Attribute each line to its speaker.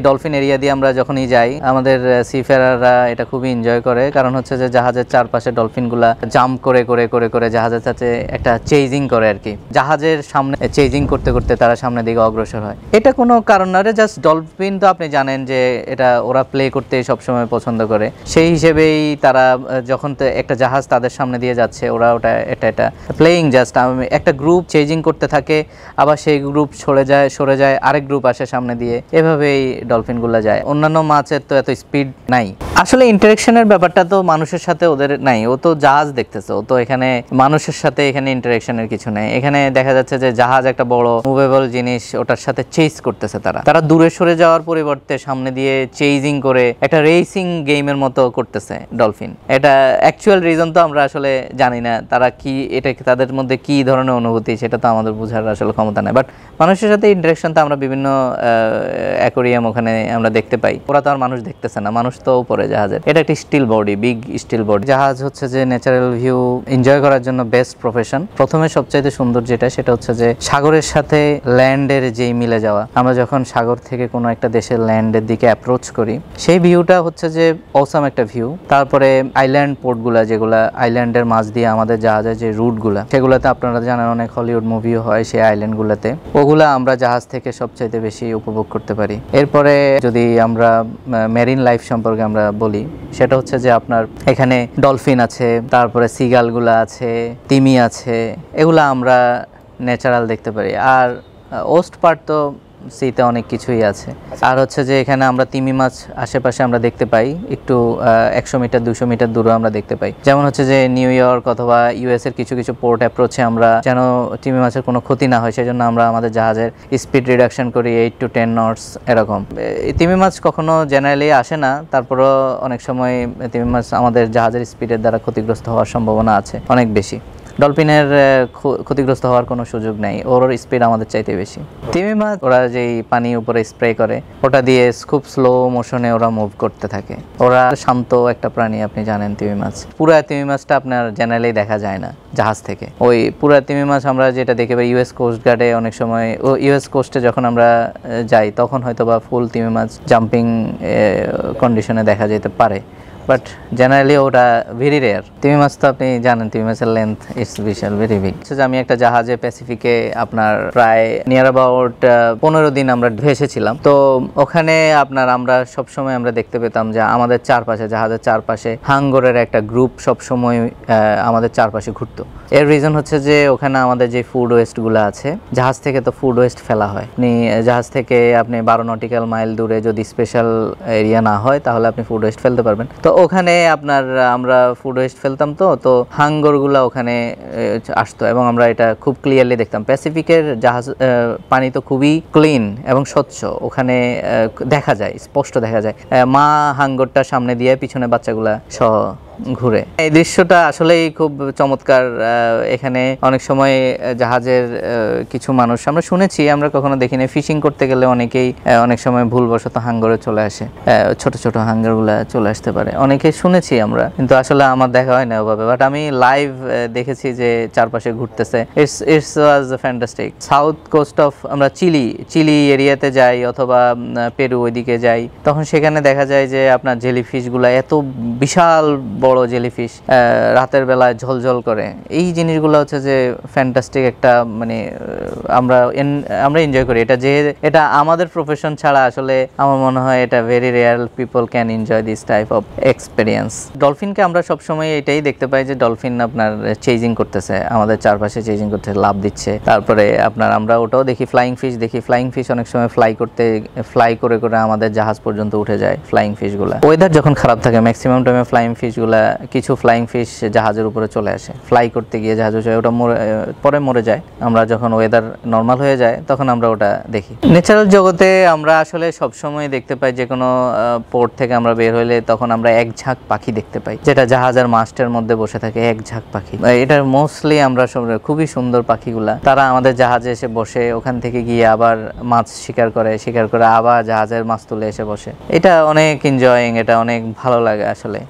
Speaker 1: Dolphin area দিয়ে আমরা যখনই যাই আমাদের সিফেরাররা এটা খুবই এনজয় করে, কারণ হচ্ছে যে জাহাজের চারপাশে ডলফিনগুলা জাম্প করে করে করে করে জাহাজের সাথে একটা চেজিং করে আর কি, জাহাজের সামনে চেজিং করতে করতে তারা সামনের দিকে অগ্রসর হয়। এটা কোনো কারণ না রে, জাস্ট ডলফিন তো আপনি জানেন যে এটা ওরা প্লে করতে সবসময় পছন্দ করে, সেই হিসেবেই তারা যখন একটা জাহাজ তাদের সামনে দিয়ে যাচ্ছে ওরা ওটা এটা প্লেইং জাস্ট একটা গ্রুপ চেজিং করতে থাকে, আবার সেই গ্রুপ সরে যায় আরেক গ্রুপ আসে সামনে দিয়ে, এভাবেই ডলফিনগুলো যায়। অন্যান্য মাছের তো এত স্পিড নাই। আসলে ইন্টারেকশনের ব্যাপারটা তো মানুষের সাথে ওদের নাই, ও তো জাহাজ দেখতেছে, ও তো এখানে মানুষের সাথে এখানে ইন্টারেকশনের কিছু নেই। এখানে দেখা যাচ্ছে যে জাহাজ একটা বড় মুভেবল জিনিস, ওটার সাথে চেজ করতেছে তারা দূরে সরে যাওয়ার পরিবর্তে সামনে দিয়ে চেজিং করে একটা রেসিং গেমের মতো করতেছে ডলফিন। এটা অ্যাকচুয়াল রিজন তো আমরা আসলে জানি না, তারা কি এটা তাদের মধ্যে কি ধরনের অনুভূতি সেটা তো আমাদের বোঝার আসলে ক্ষমতা নেই। বাট মানুষের সাথে ইন্টারেকশন তো আমরা বিভিন্ন অ্যাকোরিয়াম ওখানে আমরা দেখতে পাই, ওরা তো আর মানুষ দেখতেছে না, মানুষ তো উপরে জাহাজের। এটা একটি steel body, big steel body. জাহাজ হচ্ছে যে ন্যাচারাল ভিউ এনজয় করার জন্য বেস্ট প্রফেশন। প্রথমে সবচাইতে সুন্দর সেটা হচ্ছে যে সাগরের সাথে ল্যান্ডের যেই মিলে যাওয়া। আমরা যখন সাগর থেকে কোনো একটা দেশের ল্যান্ডের দিকে অ্যাপ্রোচ করি সেই ভিউটা হচ্ছে যে অসাম একটা ভিউ। তারপরে আইল্যান্ড পোর্টগুলা, যেগুলা আইল্যান্ডের মাঝ দিয়ে আমাদের জাহাজের যে রুটগুলা, সেগুলোতে আপনারা জানেন অনেক হলিউড মুভিও হয় সেই আইল্যান্ডগুলোতে, ওগুলা আমরা জাহাজ থেকে সবচাইতে বেশি উপভোগ করতে পারি। এরপরে যদি আমরা মেরিন লাইফ সম্পর্কে আমরা বলি, সেটা হচ্ছে যে আপনার এখানে ডলফিন আছে, তারপরে সিগালগুলা আছে, তিমি আছে, এগুলা আমরা ন্যাচারাল দেখতে পারি। আর ওস্ট পার্ট তো সিতে অনেক কিছুই আছে। আর হচ্ছে যে এখানে আমরা তিমি মাছ আশেপাশে আমরা দেখতে পাই, একটু 100 মিটার 200 মিটার দূরে আমরা দেখতে পাই। যেমন হচ্ছে যে নিউ ইয়র্ক অথবা ইউএস এর কিছু কিছু পোর্ট অ্যাপ্রোচে আমরা যেন তিমি মাছের কোনো ক্ষতি না হয় সেজন্য আমরা আমাদের জাহাজের স্পিড রিডাকশন করি 8 to 10 নটস এরকম। তিমি মাছ কখনো জেনারেলি আসে না, তারপরও অনেক সময় তিমি মাছ আমাদের জাহাজের স্পিডের দ্বারা ক্ষতিগ্রস্ত হওয়ার সম্ভাবনা আছে অনেক বেশি। ডলফিনের ক্ষতিগ্রস্ত হওয়ার কোনো সুযোগ নেই, ওর স্পিড আমাদের চাইতে বেশি। তিমি মাছ ওরা যেই পানি উপরে স্প্রে করে ওটা দিয়ে খুব স্লো মোশনে ওরা মুভ করতে থাকে। ওরা শান্ত একটা প্রাণী, আপনি জানেন তিমি মাছ। পুরা তিমি মাছটা আপনার জেনারেলি দেখা যায় না জাহাজ থেকে। ওই পুরা তিমি মাছ আমরা যেটা দেখে পাই ইউএস কোস্ট গার্ডে, অনেক সময় ইউএস কোস্টে যখন আমরা যাই তখন হয়তো বা ফুল তিমি মাছ জাম্পিং কন্ডিশনে দেখা যেতে পারে, বাট জেনারেলি ওটা ভেরি রেয়ার। তিমি মাছ তো আপনি জানেন তিমি মাছের লেন্থ ইটস বিশাল, ভেরি বিগ। আমি একটা জাহাজে প্যাসিফিকে আপনার প্রায় নিয়ার অ্যাবাউট 15 দিন আমরা ভেসেছিলাম। তো ওখানে আপনার আমরা সবসময় আমরা দেখতে পেতাম যে আমাদের চারপাশে, জাহাজের চারপাশে হাঙ্গরের একটা গ্রুপ সবসময় আমাদের চারপাশে ঘুরতো। এর রিজন হচ্ছে যে ওখানে আমাদের যে ফুড ওয়েস্টগুলো আছে, জাহাজ থেকে তো ফুড ওয়েস্ট ফেলা হয়। আপনি জাহাজ থেকে আপনি 12 নটিক্যাল মাইল দূরে যদি স্পেশাল এরিয়া না হয় তাহলে আপনি ফুড ওয়েস্ট ফেলতে পারবেন। তো ওখানে আপনার আমরা ফুড ওয়েস্ট ফেলতাম, তো হাঙ্গরগুলো ওখানে আসতো এবং আমরা এটা খুব ক্লিয়ারলি দেখতাম। প্যাসিফিকের জাহাজ পানি তো খুবই ক্লিন এবং স্বচ্ছ, ওখানে দেখা যায়, স্পষ্ট দেখা যায় মা হাঙ্গরটা সামনে দিয়ে পিছনে বাচ্চাগুলা সহ ঘুরে। এই দৃশ্যটা আসলেই খুব চমৎকার। এখানে অনেক সময় জাহাজের কিছু মানুষ আমরা শুনেছি, আমরা কখনো দেখিনি, ফিশিং করতে গেলে অনেকেই অনেক সময় ভুলবশত হাঙ্গরে চলে আসে, ছোট ছোট হাঙ্গরগুলা চলে আসতে পারে, অনেকে শুনেছি আমরা, কিন্তু আসলে আমার দেখা হয় না ওভাবে। বাট আমি লাইভ দেখেছি যে চারপাশে ঘুরতেছে। It's was fantastic. South coast of আমরা চিলি এরিয়াতে যাই অথবা পেরু ওইদিকে যাই, তখন সেখানে দেখা যায় যে আপনার জেলিফিশগুলা এত বিশাল বড় জেলিফিশ রাতের বেলায় ঝলঝল করে। এই জিনিসগুলো হচ্ছে যে ফ্যান্টাস্টিক একটা, মানে আমরা এনজয় করি এটা। যে এটা আমাদের প্রফেশন ছাড়া আসলে আমার মনে হয় এটা very rare people can enjoy this type of experience. ডলফিনকে আমরা সবসময় এটাই দেখতে পাই যে ডলফিন আপনার চেজিং করতেছে, আমাদের চারপাশে চেজিং করতেছে, লাভ দিচ্ছে। তারপরে আপনার আমরা ওটাও দেখি, ফ্লাইং ফিশ অনেক সময় ফ্লাই করে করে আমাদের জাহাজ পর্যন্ত উঠে যায় ফ্লাইং ফিশগুলা। ওয়েদার যখন খারাপ থাকে ম্যাক্সিমাম টাইমে ফ্লাইং ফিশগুলা, কিছু ফ্লাইং ফিশ জাহাজের উপরে চলে আসে, ফ্লাই করতে গিয়ে জাহাজ ওটা পরে মরে যায়। আমরা যখন ওয়েদার নর্মাল হয়ে যায় তখন আমরা ওটা দেখি। ন্যাচারাল জগতে আমরা আসলে সবসময় দেখতে পাই, যে কোনো পোর্ট থেকে আমরা বের হইলে তখন আমরা এক ঝাঁক পাখি দেখতে পাই, যেটা জাহাজের মাস্টের মধ্যে বসে থাকে এক ঝাঁক পাখি। এটা মোস্টলি আমরা সব খুবই সুন্দর পাখিগুলা, তারা আমাদের জাহাজে এসে বসে, ওখান থেকে গিয়ে আবার মাছ শিকার করে আবার জাহাজের মাছ তুলে এসে বসে। এটা অনেক এনজয়িং, এটা অনেক ভালো লাগে আসলে।